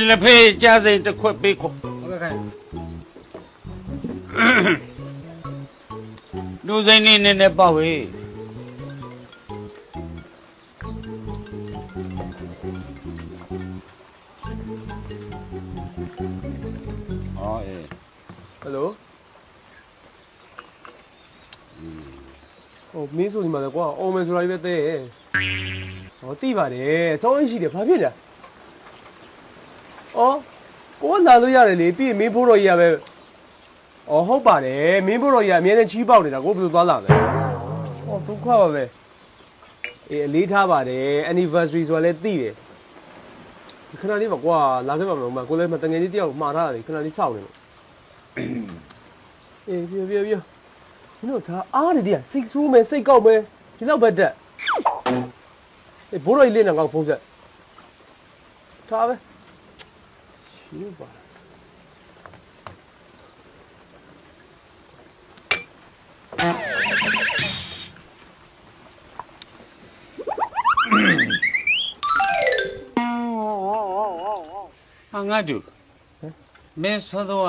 လက်ဖေးကြားစိန်တစ်ခွက်ပေးခေါ် ဟုတ်ကဲ့ခိုင် လူစိန်နေနဲ့ပေါ့ဝေးအော်အေး ဟယ်လိုဟိုမင်းဆိုဒီမှာလေကွာအော်မယ်ဆိုတာကြီးပဲတဲ့ဟောတိပါတယ်စောင်းရှိတယ်ဘာဖြစ်လဲအော်ကိုကလာလို့ရတယ်လေပြီးရင်မင်းဖိုးတော်ကြီးကပဲအော်ဟုတ်ပါတယ်မင်းဖိုးတော်ကြီးကအမြဲတမ်းချီးပေါက်နေတာကိုဘယ်လိုသွားလာလဲဟောဒုက္ခပါပဲအေးအလေးထားပါတယ် anniversary ဆိုတာလည်းသိတယ်ခဏလေးပါကွာလာခဲ့ပါမလို့မကိုလည်းမတငယ်ကြီးတယောက်မှားထားတာလေခဏလေးစောင့်နေလို့အေးပြောမင်းတို့ဒါအားရတဲ့စိတ်ဆိုးမယ်စိတ်ကောက်မယ်ဒီတော့ဘက်တက်အေးဘိုးတော်ကြီးလေးနဲ့ငါ့ကိုဖုန်းဆက်ထားပဲရှင်းပါငါကျူမင်းစောတော့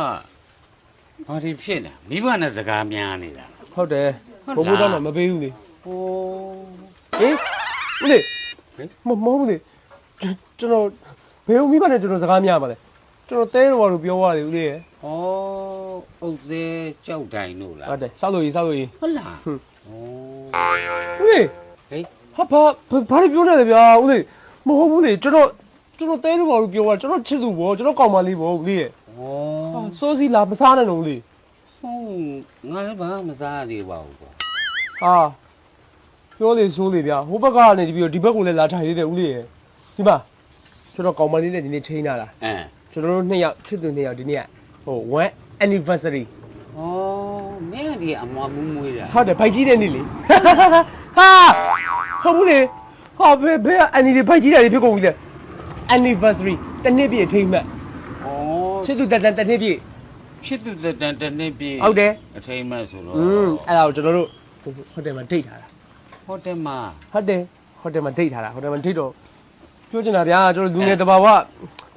ဘာဒီဖြစ်လဲမိဘနဲ့စကားများနေတာ ဟုတ်တယ်ဘိုးဘိုးတော့မပေးဘူးလေ ဟို ဟေးဦးလေးမဟုတ်ဘူးလေကျွန်တော်ဘယ်ဦးမိဘနဲ့ကျွန်တော်စကားများပါလဲကျွန်တော်တဲတော်လို့ပြောရတယ်ဦးလေးရဲ့ ဩဥသေးကြောက်တိုင်တို့လား ဟုတ်တယ်စောက်လို့ရေး ဟုတ်လားဩ ဦးလေး ဟေး ဟာဘာပြောနေလဲဗျာဦးလေးမဟုတ်ဘူးလေကျွန်တော်တဲတော်လို့ပြောရကျွန်တော်ချစ်သူပေါ့ကျွန်တော်ကောင်းမလေးပေါ့ဦးလေးရဲ့ ဩ စိုးစီလာမစားနိုင်တော့ဦးလေး ဟုတ်ငါလည်းဘာမှမစားသေးပါဘူးကွာ ဟာပြောလေဆိုးလေဗျာဟိုဘက်ကနေပြီးတော့ဒီဘက်ကိုလည်းလာထိုင်သေးတယ်ဦးလေးရဲ့ဒီမှာကျွန်တော်ကောင်းမလေးနဲ့ဒီနေ့ချိန်လာတာကျွန်တော်တို့နှစ်ယောက်ချစ်သူနှစ်ယောက်ဒီနေ့ဟို1 anniversary ဩမင်းဒီအမွားမူးမွေးတာ ဟုတ်တယ်ဘိုက်ကြီးတဲ့နေ့လေဟာဟုတ်ဘူးလေဟာဘယ်အန်နီတွေဘိုက်ကြီးတယ်ဖြစ်ကုန်ပြီလေ anniversary တစ်နှစ်ပြည့်အထိမ်းမှတ် ဩ ချစ်သူတက်တနှစ်ပြည့် ချစ်သူတန်တစ်နှစ်ပြည့် ဟုတ်တယ် အထိမ်းမဲ့ဆိုတော့ အဲ့ဒါကိုကျွန်တော်တို့ဟိုတယ်မှာဒိတ်ထားတာ ဟိုတယ်မှာ ဟုတ်တယ်ဟိုတယ်မှာဒိတ်ထားတာဟိုတယ်မှာဒိတ်တော့ပြောချင်တာဗျာကျွန်တော်လူငယ်တဘာဝ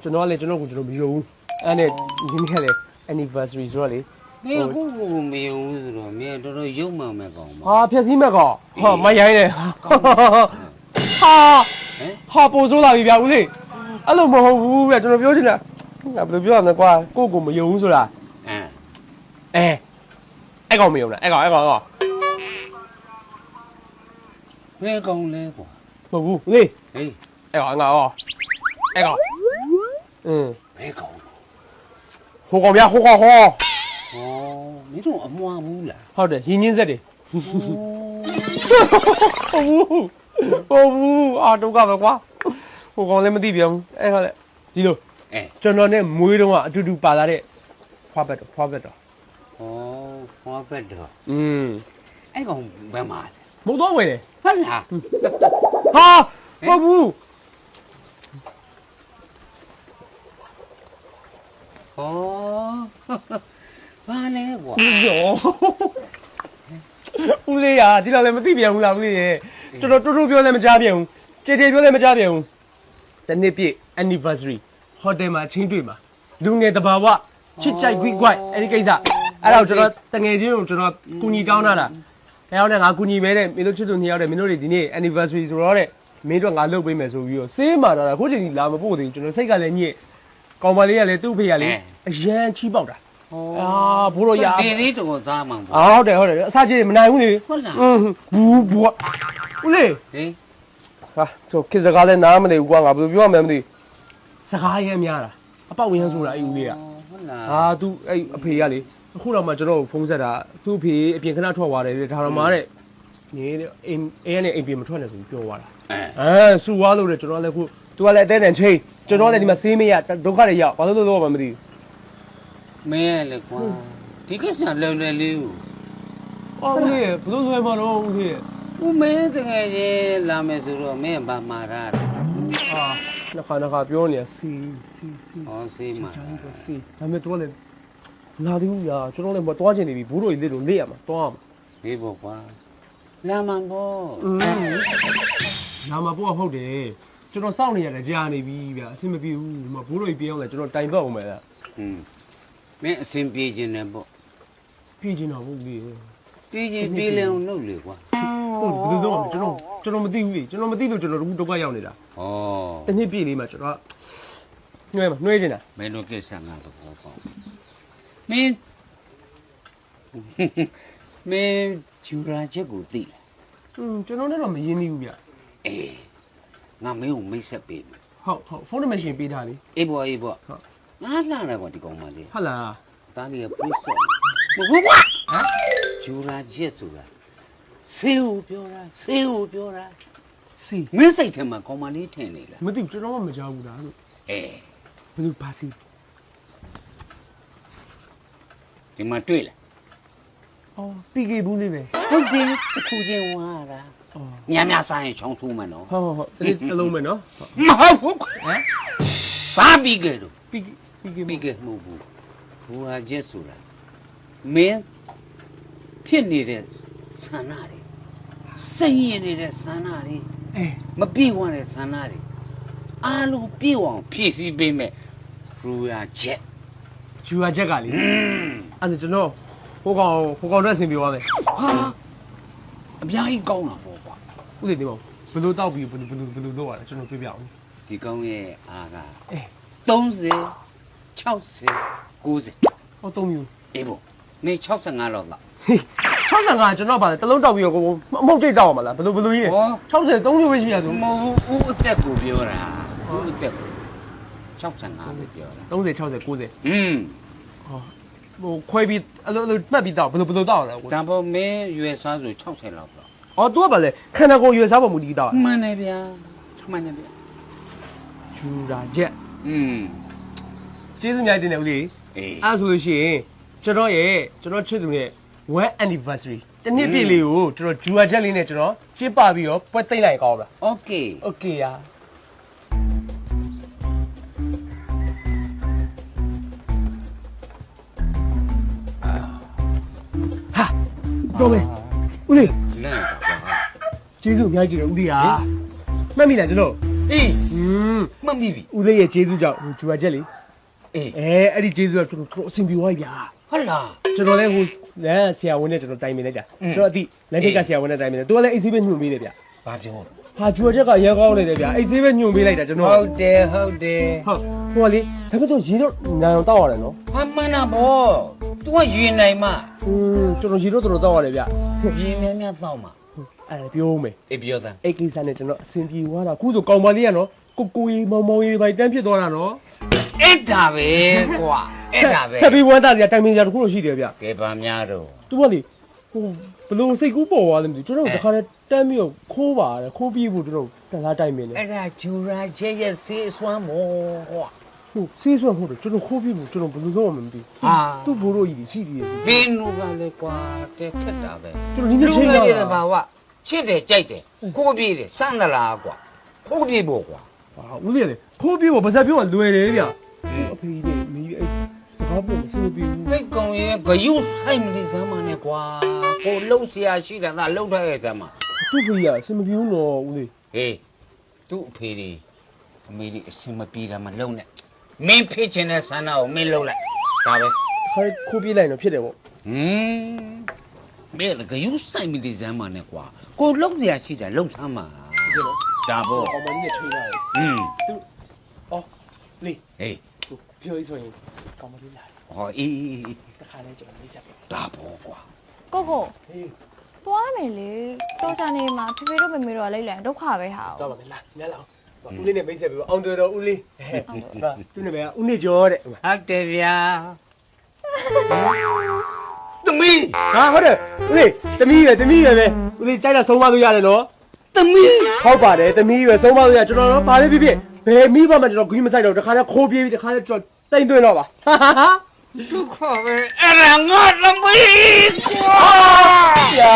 ကျွန်တော်ကလည်းကျွန်တော်ကိုကျွန်တော်မယုံဘူးအဲ့နဲ့ဒီနေ့ကလည်း anniversary ဆိုတော့လေ မင်းအခုကိုမယုံဘူးဆိုတော့မင်းတော်တော်ရုပ်မှန်မဲ့ကောင်ပါ ဟာဖြက်စီးမဲ့ကောင်ဟာမရိုင်းတယ်ဟာပိုဆိုးလာပြီဗျာဦးလေးအဲ့လိုမဟုတ်ဘူးဗျာကျွန်တော်ပြောချင်တာငါဘယ်လိုပြောရမလဲကွာကိုမယုံဘူးဆိုတာအဲ့ကောင်မယုံလားအဲ့ကောင် ဘယ်ကောင်လဲကွာ မဟုတ်ဘူးလေ ဟေး အဲ့ကောင်ငါရောအဲ့ကောင်ဘယ်ကောင် ဟိုကောင်ဗျာဟိုကောင်ဟော ဩမင်းတို့အမွားဘူးလား ဟုတ်တယ်ရင်းချင်းဆက်တယ်ဟုတ်ဘူးအာဒုက္ခပဲကွာဟိုကောင်လည်းမသိပြန်ဘူးအဲ့ကောင်လည်းဒီလိုကျွန်တော်နဲ့မွေးတော့အတူတူပါလာတဲ့ဖွားဘက်တော့ ဩဖွားဖက်တော့အဲ့ကောင်ဘယ်မှာ မဟုတ်တော့ဝယ်တယ် ဟုတ်လား ဟာဟုတ်ဘူး ဩဘာလဲကွာ ရောဦးလေးရဒီလောက်လည်းမသိပြန်ဘူးလားဦးလေးရဲ့ကျွန်တော်တိုးပြောလည်းမကြားပြန်ဘူးကြေပြောလည်းမကြားပြန်ဘူးတနေ့ပြည့် anniversary ဟိုတယ်မှာချင်းတွေ့မှာလူငယ်တဘာဝချစ်ကြိုက်ခွိခွိုက်အဲ့ဒီကိစ္စအဲ့ဒါကိုကျွန်တော်တငယ်ချင်းကိုကျွန်တော်ကူညီတောင်းတာအဲ့ရောက်နဲ့ငါကူညီမဲတဲ့မင်းတို့ချစ်သူနှစ်ယောက်တဲ့မင်းတို့တွေဒီနေ့ anniversary ဆိုတော့တဲ့မင်းတို့ငါလုပ်ပေးမယ်ဆိုပြီးတော့စေးမာတာခုချိန်ကြီးလာမပို့သေးဘူးကျွန်တော်စိတ်ကလည်းညစ်ကောင်မလေးကလည်းသူ့ဖေကလည်းအရန်ချီးပေါက်တာဘိုးတော်ရ တေးသေးတော်စားမှာပေါ့ ဟုတ်တယ်အစားကြီးမနိုင်ဘူးလေ ဟုတ်လား ဘူးဘွားဦးလေး ဟေး ဟာတို့ခေစကားလည်းနားမနေဘူးကွာငါဘယ်လိုပြောရမလဲမသိစကားရဲများတာအပေါက်ဝင်ဆိုတာအဲ့ဦးလေးက ဟုတ်လား ဟာသူအဲ့အဖေကလေအခုတော့မှကျွန်တော်ဖုန်းဆက်တာသူ့အဖေအပြင်ခဏထွက်သွားတယ်လေဒါတော့မှတဲ့နေအိမ်နဲ့အိမ်ပြင်မထွက်နဲ့ဆိုပြီးပြောသွားတာစူသွားလို့လေကျွန်တော်လည်းခုသူကလည်းအသေးတန်ချင်းကျွန်တော်လည်းဒီမှာစေးမရဒုက္ခတွေရောက်ဘာလို့တော့မှမသိဘူး မင်းလည်းကွာဒီကိစ္စလွယ်လွယ်လေးကို အော်ဦးလေးဘယ်လိုလွယ်မှာတော့ဦးလေး ဦးမင်းတကယ်ချင်းလာမယ်ဆိုတော့မင်းဗမာရတာ ဟာနှစ်ခါပြောနေစီ ဟောစေးမှာ စီဒါပေမဲ့တော့လည်းလာသေးဘူးညာကျွန်တော်လည်းမသွားချင်နေပြီဘိုးတို့ကြီးလေးလို့လေးရမှာသွားမှာ ဒီပေါ့ကွာလာမှန်ပေါ့ နာမပေါ့ဟုတ်တယ် ကျွန်တော်စောင့်နေရတယ်ကြာနေပြီဗျအဆင်မပြေဘူးဒီမှာဘိုးတော်ကြီးပြောင်းလဲကျွန်တော်တိုင်ပတ်အောင်မယ်လား မင်းအစဉ်ပြေခြင်းနဲ့ပေါ့ ပြေးချင်တော့ဘူးလေ ပြေခြင်းပြေလဲအောင်လုပ်လေကွာ ဟုတ်ဘယ်လိုလုပ်အောင်ကျွန်တော်မသိဘူးလေကျွန်တော်မသိလို့ကျွန်တော်တို့ဒုက္ခရောက်နေတာ ဩ တစ်နှစ်ပြည့်လေးမှာကျွန်တော်နှွေးချင်တာ မင်းတို့ကိစ္စငါတော့ပေါ့မင်းမင်းဂျူရာချက်ကိုသိလား ကျွန်တော်နဲ့တော့မရင်းသေးဘူးဗျ အေးငါမင်းကိုမိတ်ဆက်ပေးမယ် ဟုတ်ဖုန်းနံပါတ်ရှင်ပေးထားလေ အေးပေါ့ငါလှတယ်ကွာဒီကောင်မလေး ဟုတ်လား တားကြီးက priest မဟုတ်ကွာဟမ်ဂျူရာချက်ဆိုတာဆေးကိုပြောတာဆေးကိုပြောတာ စီ မင်းစိတ်ထဲမှာကောင်မလေးထင်နေလား မသိဘူးကျွန်တော်မှမကြောက်ဘူးလားလို့ အေး ဘယ်လိုပါစီ ဒီမှာတွေ့လား အော်ပြီးခဲ့ဘူးလေးပဲ ဟုတ်တယ်တစ်ခုချင်းဝါတာ အော် ညညဆိုင်ရင်ချောင်းထူးမယ်နော် ဟုတ်တစ်လုံးပဲနော် မဟုတ်ဘူးဟမ်ဘာပြီးကြတော့ ပြီးခဲ့ ပြီးကြမဟုတ်ဘူးဘူဟာချက်ဆိုတာမင်းဖြစ်နေတဲ့ဆန္ဒတွေစိတ်ရနေတဲ့ဆန္ဒတွေ အေး မပြေဝတဲ့ဆန္ဒတွေအားလုံးပြေဝအောင်ဖြည့်ဆည်းပေးမယ်ဘူဟာချက် ဂျူဟာချက်ကလေအဲ့ဒါကျွန်တော်ဟိုကောင်တော့အဆင်ပြေသွားမယ် ဟာအများကြီးကောင်းတာပေါ့ကွာ ဥစဉ်နေပါဘယ်လိုတောက်ပြီးဘယ်လိုလုပ်ရလဲကျွန်တော်ပြပြအောင် ဒီကောင်းရဲ့အားက အေး 30 60 90 ဟော3မျိုး အေးပေါ့မင်း65လောက်လား 65ကျွန်တော်ပါလေတစ်လုံးတောက်ပြီးတော့ကိုအမုတ်တိတ်တောက်ရမှာလားဘယ်လိုကြီးလဲ60 3မျိုးပဲရှိရဆို မဟုတ်ဦးအသက်ကိုပြောတာဦးအသက်ကို65ပဲပြောတာ 30 60 90 อืม ဟိုခွဲပြီးအဲ့လိုမှတ်ပြီးတောက်ဘယ်လိုတောက်ရလဲကို ဒါပေါ့မင်းရွယ်စားဆို60လောက်တော့ အော် तू ကပါလေခန္ဓာကိုယ်ရွယ်စားပေါ်မူတည်တောက် မှန်တယ်ဗျာမှန်တယ်ဗျာ ဂျူရာချက် อืม ကျေးဇူးအများကြီးတင်တယ်ဦးလေး အေး အဲ့ဆိုလို့ရှိရင်ကျွန်တော်ချစ်သူရဲ့ one anniversary တစ်နှစ်ပြည့်လေးကိုကျွန်တော်ဂျူရာချက်လေးနဲ့ကျွန်တော်ကျင်းပပြီးတော့ပွဲသိမ့်လိုက်ကောင်းလား โอเค Okay ရာဟာတော့မယ်ဦးလေး လန့်ပါကွာ ကျေးဇူးအများကြီးတင်တယ်ဦးလေးဟာမှတ်မိလားကျွန်တော် အေး ဟွန်း မှတ်မိပြီ ဦးလေးရဲ့ကျေးဇူးကြောင့်ဂျူရာချက်လေး အေး အဲ့ဒီကျေးဇူးကကျွန်တော်အဆင်ပြေသွားပြီဗျာ ဟုတ်လား ကျွန်တော်လည်းဟိုလမ်းဆရာဝန်နဲ့ကျွန်တော်တိုင်ပင်လိုက်ကြကျွန်တော်အတိလမ်းထိပ်ကဆရာဝန်နဲ့တိုင်ပင်တယ်သူကလည်းအိတ်ဆေးပဲညွှန်ပေးတယ်ဗျ ဘာပြော ဟာဂျူရချက်ကရဲကောင်းနေတယ်ဗျအိတ်ဆေးပဲညွှန်ပေးလိုက်တာကျွန်တော် ဟုတ်တယ်ဟုတ်တယ် ဟုတ်ဟိုကလေဒါပေမဲ့ရေတော့နာအောင်တောက်ရတယ်နော် ဟာမှန်တာဗော तू ကရွေနိုင်မှ ကျွန်တော်ရေတော့တော်တော်တောက်ရတယ်ဗျ ရေများများသောက်မှာ အဲ့ဒါပြောမယ် အေးပြောသား အဲ့ကိစ္စနဲ့ကျွန်တော်အဆင်ပြေသွားတာအခုဆိုကောင်မလေးကနော်ကိုကြီးမောင်မောင်ကြီးပိုင်တန်းဖြစ်သွားတာနော် အဲ့ဒါပဲကွာအဲ့ဒါပဲ ထပ်ပြီးဝမ်းသားစရာတိုင်ပင်စရာတခုလို့ရှိတယ်ဗျ ကဲပါများတော့ သူကလေဟိုဘလို့စိတ်ကူးပေါ်သွားတယ်မသိဘူးကျွန်တော်တခါတည်းတန်းပြီးတော့ခိုးပါတယ်ခိုးပြီးဖို့ကျွန်တော်တန်လားတိုင်ပင်တယ် အဲ့ဒါဂျူရာချက်ရဲ့ဆေးဆွမ်းမောကွာ ဟိုစေးဆွမ်းဟုတ်တယ်ကျွန်တော်ခိုးပြီးဖို့ကျွန်တော်ဘယ်လိုလုပ်မှမသိဘူး ဟာ သူ့ဘိုးတို့ကြီးရှိသေးတယ် ဘင်းတို့ကလည်းကွာတက်ခက်တာပဲ ကျွန်တော်ဒီနေ့ချိန် လူ လာ လည်းဘာဝချစ်တယ်ကြိုက်တယ်ကိုပြေးတယ်စမ်းသလားကွာကိုပြေးဖို့ကွာ ဟာဦးလေးလေခိုးပြီးဖို့ဗဇက်ပြောကလွယ်တယ်ဗျအဖေကြီးနဲ့မီးအဲ့စကားပြောမစင်မပြေဘူး သိကောင်ရဲ့ဂယုဆိုင်မလို့စမ်းမနဲ့ကွာကိုလှုပ်ရှားရှိတာသာလှုပ်ထားရဲ့စမ်းမ သူ့ဖေးကအစင်မပြေဘူးနော်ဦးလေး ဟေးသူ့အဖေကြီးအမေကြီးအစင်မပြေတာမလုံနဲ့မင်းဖြစ်ချင်တဲ့ဆန္ဒကိုမင်းလုံလိုက်ဒါပဲ ခိုးခိုးပြေးလိုက်တော့ဖြစ်တယ်ပေါ့ မင်းကယူဆိုင်မီဒီဇမ်းမနဲ့ကွာကိုလုံးစရာရှိတာလုံးဆမ်းမှာ ဟုတ်ကဲ့နော် ဒါပေါ့ ကောင်မကြီးနဲ့ချိန်လာတယ် သူအော်လေး ဟေး ပြောရဆိုရင်ကောင်မလေးလာတယ် ဟောအေး တခါလဲကျွန်တော်မိတ်ဆက်ပဲ ဒါပေါ့ကွာ ကိုကို ဟေး သွားမယ်လေတော်ချာနေမှာဖေဖေတို့မေမေတို့ကလိုက်လံဒုက္ခပဲဟာ တော့ပါမယ်လားညလာအောင်ဦးလေးနဲ့မိတ်ဆက်ပြီးအောင်တော်တော်ဦးလေးဟာသူနဲ့ပဲဦးနေကျော်တဲ့ ဟုတ်တယ်ဗျာသမီး ဟာဟုတ်တယ်ဦးလေးတမီးပဲဦးလေးကြိုက်တာဆုံးမလို့ရတယ်နော် သမီး ဟုတ်ပါတယ်တမီးပဲဆုံးမလို့ရကျွန်တော်တော့ဘာလေးဖြစ်ဘယ်မိဘမှကျွန်တော်ဂီးမဆိုင်တော့တခါတည်းခိုးပြေးပြီးတခါတည်းကျွန်တော်တိမ့်သွင်းတော့ပါဟာဟာဟာ ဒုက္ခပဲအဲ့ဒါငါသမီးကွာ 呀。